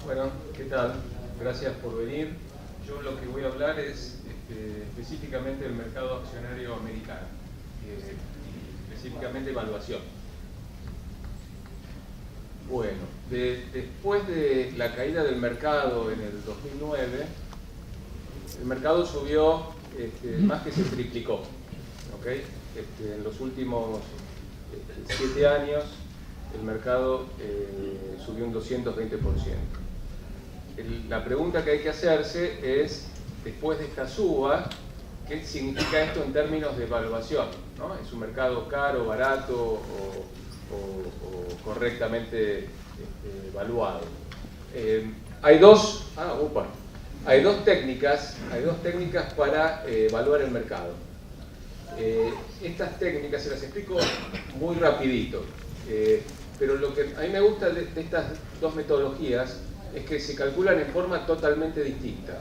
Bueno, ¿qué tal? Gracias por venir. Yo lo que voy a hablar es específicamente del mercado accionario americano, y específicamente evaluación. Bueno, después de la caída del mercado en el 2009, el mercado subió más que se triplicó. ¿Okay? En los últimos 7 años el mercado subió un 220%. La pregunta que hay que hacerse es, después de esta suba, ¿qué significa esto en términos de evaluación? ¿No? ¿Es un mercado caro, barato o correctamente evaluado? Hay dos técnicas para evaluar el mercado. Estas técnicas se las explico muy rapidito, pero lo que a mí me gusta de estas dos metodologías es que se calculan en forma totalmente distinta.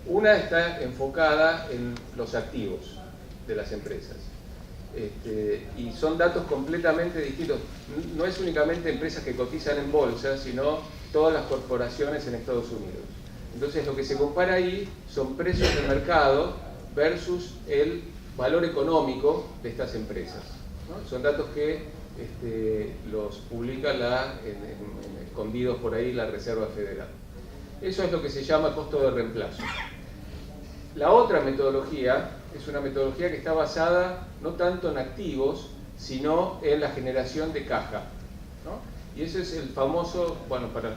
Una está enfocada en los activos de las empresas, y son datos completamente distintos. No es únicamente empresas que cotizan en bolsa, sino todas las corporaciones en Estados Unidos. Entonces lo que se compara ahí son precios de mercado versus el valor económico de estas empresas, ¿no? Son datos que los publica escondidos por ahí la Reserva Federal. Eso es lo que se llama costo de reemplazo. La otra metodología es una metodología que está basada no tanto en activos, sino en la generación de caja, ¿no? Y ese es el famoso, bueno, para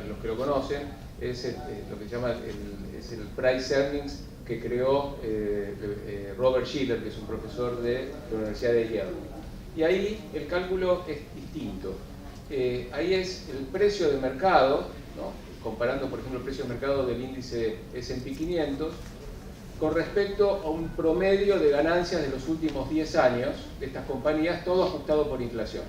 los que lo conocen, es lo que se llama el price earnings que creó Robert Shiller, que es un profesor de la Universidad de Yale. Y ahí el cálculo es distinto. Ahí es el precio de mercado, ¿no? Comparando, por ejemplo, el precio de mercado del índice S&P 500 con respecto a un promedio de ganancias de los últimos 10 años de estas compañías, todo ajustado por inflación.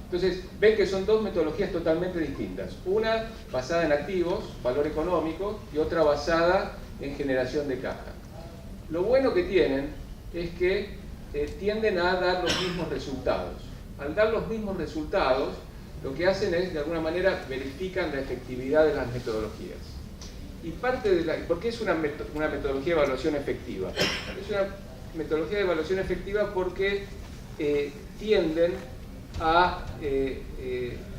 Entonces, ven que son dos metodologías totalmente distintas. Una basada en activos, valor económico, y otra basada en generación de caja. Lo bueno que tienen es que tienden a dar los mismos resultados. Al dar los mismos resultados, lo que hacen es, de alguna manera, verifican la efectividad de las metodologías. Y ¿por qué es una metodología de evaluación efectiva? Es una metodología de evaluación efectiva porque tienden a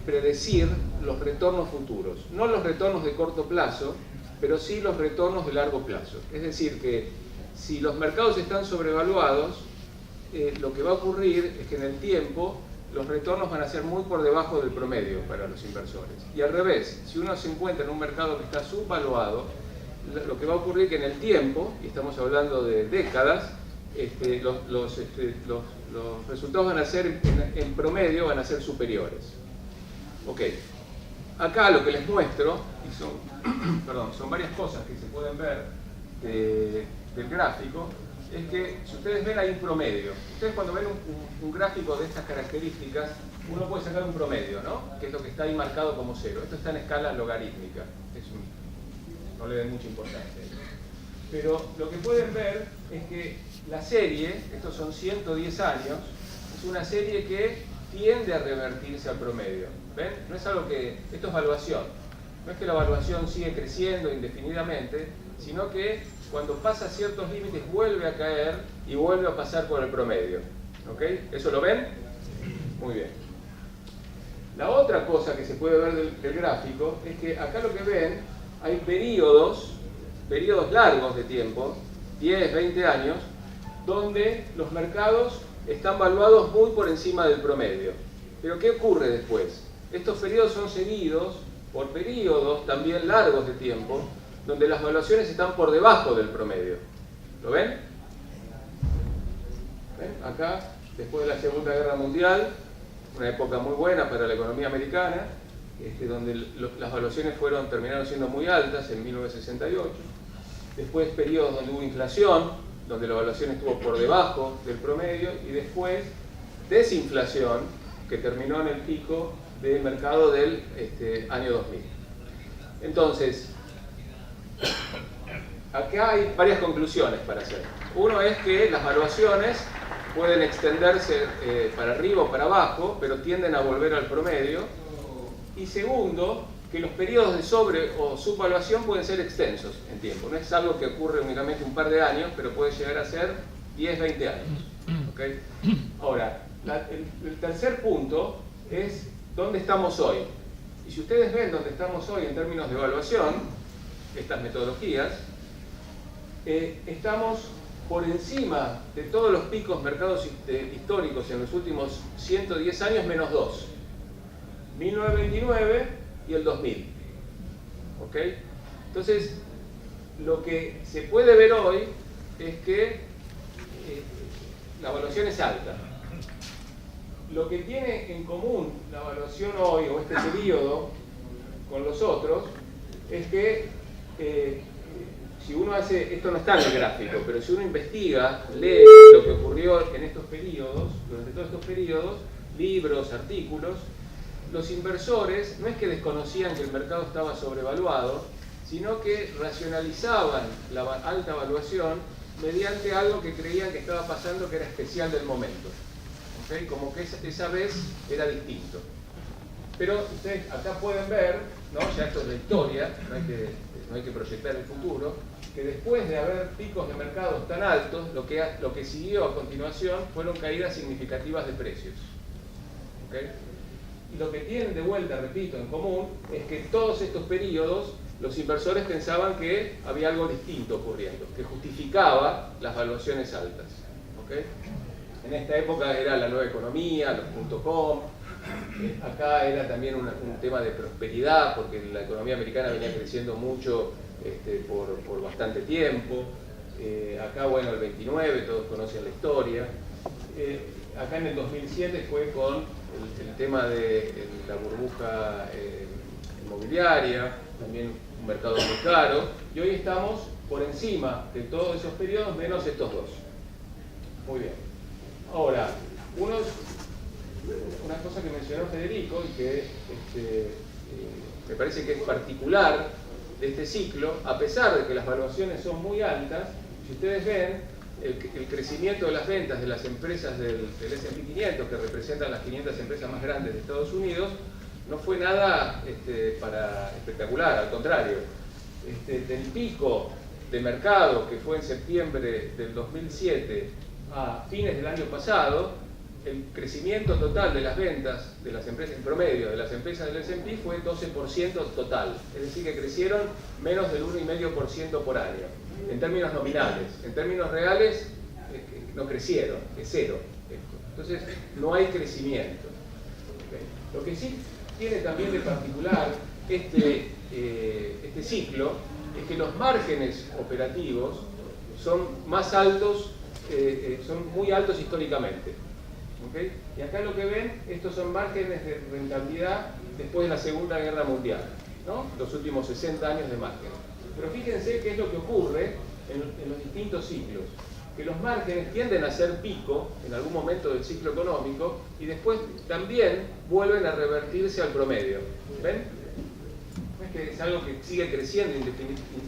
predecir los retornos futuros. No los retornos de corto plazo, pero sí los retornos de largo plazo. Es decir, que si los mercados están sobrevaluados, lo que va a ocurrir es que en el tiempo los retornos van a ser muy por debajo del promedio para los inversores. Y al revés, si uno se encuentra en un mercado que está subvaluado, lo que va a ocurrir es que en el tiempo, y estamos hablando de décadas, los resultados van a ser, en promedio, van a ser superiores. Ok. Acá lo que les muestro, y son varias cosas que se pueden ver del gráfico, es que si ustedes ven ahí un promedio, ustedes cuando ven un gráfico de estas características, uno puede sacar un promedio, ¿no? Que es lo que está ahí marcado como 0. Esto está en escala logarítmica, no le den mucha importancia. Pero lo que pueden ver es que la serie, estos son 110 años, es una serie que tiende a revertirse al promedio. ¿Ven? No es algo que... Esto es evaluación. No es que la evaluación sigue creciendo indefinidamente, sino que cuando pasa ciertos límites vuelve a caer y vuelve a pasar por el promedio. ¿Ok? ¿Eso lo ven? Muy bien. La otra cosa que se puede ver del gráfico es que acá lo que ven, hay periodos largos de tiempo, 10, 20 años, donde los mercados están valuados muy por encima del promedio. Pero ¿qué ocurre después? Estos periodos son seguidos por periodos también largos de tiempo, donde las valuaciones están por debajo del promedio. ¿Lo ven? ¿Ven? Acá, después de la Segunda Guerra Mundial, una época muy buena para la economía americana, donde las valuaciones terminaron siendo muy altas en 1968. Después periodos donde hubo inflación, donde la evaluación estuvo por debajo del promedio, y después desinflación, que terminó en el pico del mercado del año 2000. Entonces, acá hay varias conclusiones para hacer. Uno es que las valuaciones pueden extenderse para arriba o para abajo, pero tienden a volver al promedio. Y segundo, que los periodos de sobre o subvaluación pueden ser extensos en tiempo. No es algo que ocurre únicamente un par de años, pero puede llegar a ser 10, 20 años. ¿Okay? Ahora, el tercer punto es dónde estamos hoy. Y si ustedes ven dónde estamos hoy en términos de evaluación, estas metodologías, estamos por encima de todos los picos mercados históricos en los últimos 110 años, menos 2. 1929 y el 2000. ¿Ok? Entonces, lo que se puede ver hoy es que la evaluación es alta. Lo que tiene en común la evaluación hoy, o este periodo, con los otros, es que si uno hace, esto no está en el gráfico, pero si uno investiga, lee lo que ocurrió en estos periodos, durante todos estos periodos, libros, artículos, los inversores no es que desconocían que el mercado estaba sobrevaluado, sino que racionalizaban la alta evaluación mediante algo que creían que estaba pasando que era especial del momento. ¿Okay? Como que esa vez era distinto. Pero ustedes acá pueden ver, ¿no? Ya esto es la historia, no hay que proyectar el futuro, que después de haber picos de mercados tan altos, lo que siguió a continuación fueron caídas significativas de precios. ¿Okay? Y lo que tienen de vuelta, repito, en común, es que todos estos periodos los inversores pensaban que había algo distinto ocurriendo, que justificaba las valuaciones altas. ¿Okay? En esta época era la nueva economía, los .com, acá era también un tema de prosperidad, porque la economía americana venía creciendo mucho por bastante tiempo. Acá, bueno, el 29, todos conocen la historia. Acá en el 2007 fue con el tema de la burbuja inmobiliaria, también un mercado muy caro, y hoy estamos por encima de todos esos periodos, menos estos dos. Muy bien. Ahora, una cosa que mencionó Federico y que me parece que es particular de este ciclo, a pesar de que las valuaciones son muy altas, si ustedes ven, el crecimiento de las ventas de las empresas del S&P 500, que representan las 500 empresas más grandes de Estados Unidos, no fue nada espectacular, al contrario. Del pico de mercado que fue en septiembre del 2007 a fines del año pasado, el crecimiento total de las ventas de las empresas, en promedio, de las empresas del S&P fue 12% total. Es decir, que crecieron menos del 1,5% por año, en términos nominales. En términos reales, no crecieron, es cero. Entonces, no hay crecimiento. ¿Okay? Lo que sí tiene también de particular este ciclo es que los márgenes operativos son más altos, son muy altos históricamente. ¿Okay? Y acá lo que ven, estos son márgenes de rentabilidad después de la Segunda Guerra Mundial, ¿no? Los últimos 60 años de margen. Pero fíjense qué es lo que ocurre en los distintos ciclos, que los márgenes tienden a ser pico en algún momento del ciclo económico y después también vuelven a revertirse al promedio. ¿Ven? No es que es algo que sigue creciendo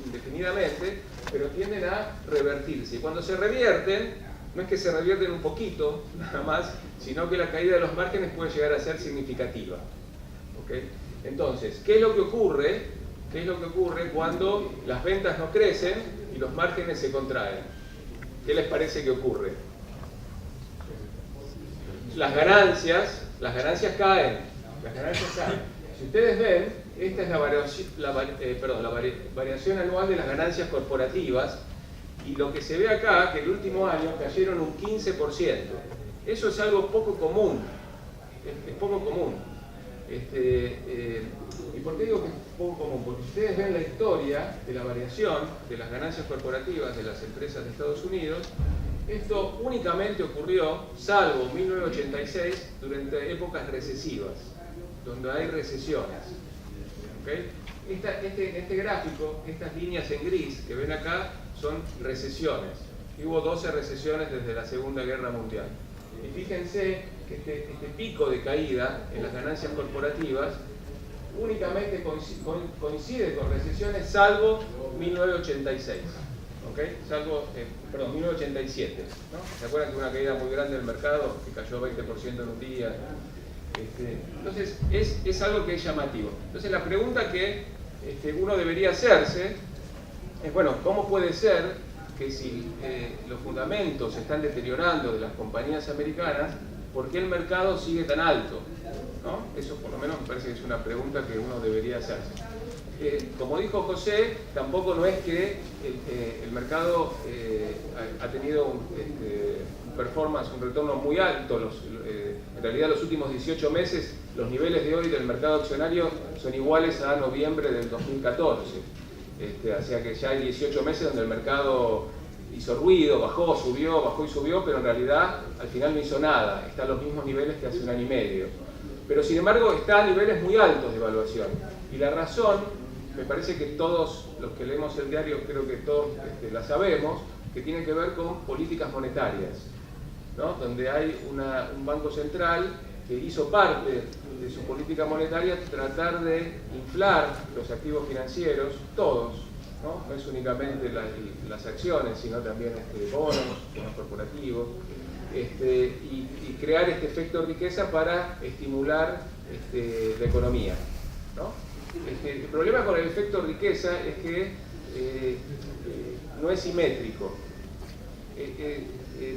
indefinidamente, pero tienden a revertirse. Y cuando se revierten, no es que se revierten un poquito, nada más, sino que la caída de los márgenes puede llegar a ser significativa. ¿Okay? Entonces, ¿qué es lo que ocurre? ¿Qué es lo que ocurre cuando las ventas no crecen y los márgenes se contraen? ¿Qué les parece que ocurre? Las ganancias caen. Las ganancias caen. Si ustedes ven, esta es la variación anual de las ganancias corporativas. Y lo que se ve acá, que el último año cayeron un 15%. Eso es algo poco común. Es poco común. ¿Y por qué digo que es poco común? Porque si ustedes ven la historia de la variación de las ganancias corporativas de las empresas de Estados Unidos, esto únicamente ocurrió, salvo 1986, durante épocas recesivas, donde hay recesiones. ¿Okay? Este gráfico, estas líneas en gris que ven acá, son recesiones. Y hubo 12 recesiones desde la Segunda Guerra Mundial. Y fíjense que este pico de caída en las ganancias corporativas únicamente coincide con recesiones salvo 1986. ¿Okay? Salvo, 1987. ¿No? ¿Se acuerdan que una caída muy grande del mercado, que cayó 20% en un día? Entonces es algo que es llamativo. Entonces la pregunta que uno debería hacerse es, bueno, ¿cómo puede ser que si los fundamentos se están deteriorando de las compañías americanas, ¿por qué el mercado sigue tan alto? ¿No? Eso por lo menos me parece que es una pregunta que uno debería hacerse. Como dijo José, tampoco no es que el mercado ha tenido un performance, un retorno muy alto. En realidad los últimos 18 meses, los niveles de hoy del mercado accionario son iguales a noviembre del 2014. O sea que ya hay 18 meses donde el mercado hizo ruido, bajó y subió, pero en realidad al final no hizo nada. Está a los mismos niveles que hace un año y medio. Pero sin embargo está a niveles muy altos de evaluación. Y la razón, me parece que todos los que leemos el diario, creo que todos la sabemos, que tiene que ver con políticas monetarias, ¿no? Donde hay un banco central que hizo parte de su política monetaria tratar de inflar los activos financieros, todos, ¿no? No es únicamente las acciones, sino también bonos corporativos, y crear este efecto de riqueza para estimular la economía, ¿no? El problema con el efecto de riqueza es que no es simétrico.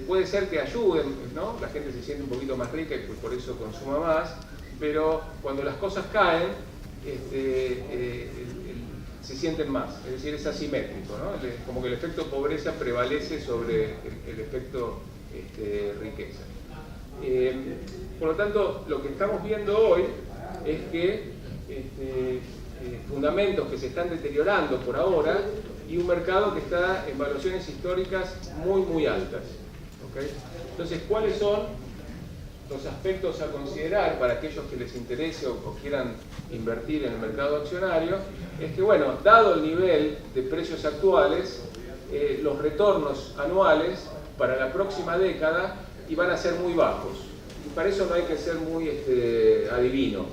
Puede ser que ayuden, ¿no? La gente se siente un poquito más rica y por eso consuma más, pero cuando las cosas caen, se sienten más, es decir, es asimétrico, ¿no? Como que el efecto pobreza prevalece sobre el efecto riqueza. Por lo tanto, lo que estamos viendo hoy es que fundamentos que se están deteriorando por ahora y un mercado que está en valuaciones históricas muy altas. ¿Okay? Entonces, ¿cuáles son los aspectos a considerar para aquellos que les interese o quieran invertir en el mercado accionario? Es que, bueno, dado el nivel de precios actuales, los retornos anuales para la próxima década iban a ser muy bajos. Y para eso no hay que ser muy adivino.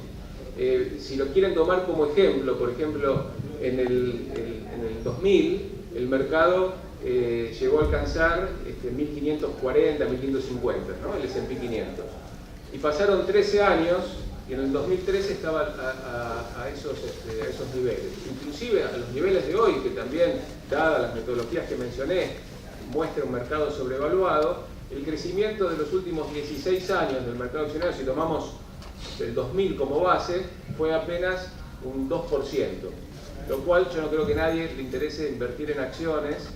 Si lo quieren tomar como ejemplo, por ejemplo, en el 2000 el mercado llegó a alcanzar 1540, 1550, ¿no? El S&P 500. Y pasaron 13 años y en el 2013 estaba a esos niveles. Inclusive a los niveles de hoy, que también, dadas las metodologías que mencioné, muestra un mercado sobrevaluado, el crecimiento de los últimos 16 años del mercado accionario, si tomamos el 2000 como base, fue apenas un 2%, lo cual yo no creo que a nadie le interese invertir en acciones,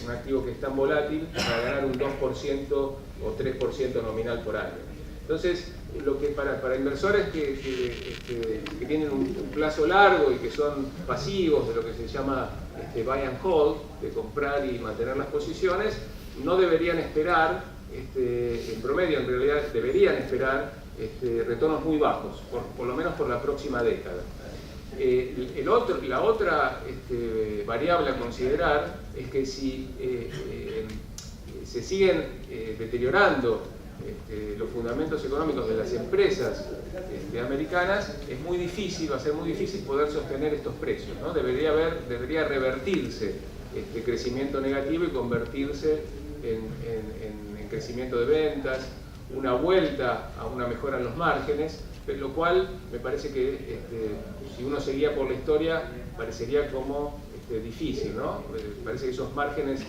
un activo que es tan volátil, para ganar un 2% o 3% nominal por año. Entonces, lo que para inversores que tienen un plazo largo y que son pasivos, de lo que se llama buy and hold, de comprar y mantener las posiciones, no deberían esperar, en promedio en realidad deberían esperar retornos muy bajos, por lo menos por la próxima década. La otra variable a considerar es que si se siguen deteriorando los fundamentos económicos de las empresas americanas, va a ser muy difícil poder sostener estos precios, ¿no? Debería revertirse este crecimiento negativo y convertirse en crecimiento de ventas, una vuelta a una mejora en los márgenes, lo cual me parece que si uno seguía por la historia parecería como difícil, ¿no? Parece que esos márgenes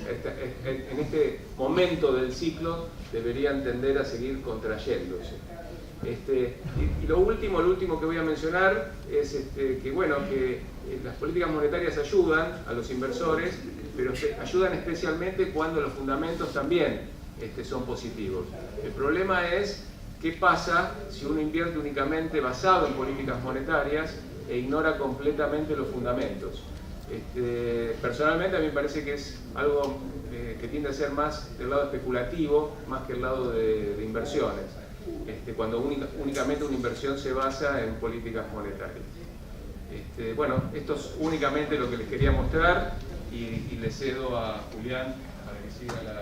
en este momento del ciclo deberían tender a seguir contrayéndose. Y lo último que voy a mencionar es que las políticas monetarias ayudan a los inversores, pero ayudan especialmente cuando los fundamentos también son positivos. El problema es qué pasa si uno invierte únicamente basado en políticas monetarias e ignora completamente los fundamentos. Personalmente a mí me parece que es algo que tiende a ser más del lado especulativo, más que el lado de inversiones, cuando únicamente una inversión se basa en políticas monetarias. Bueno, esto es únicamente lo que les quería mostrar y le cedo a Julián para que siga la...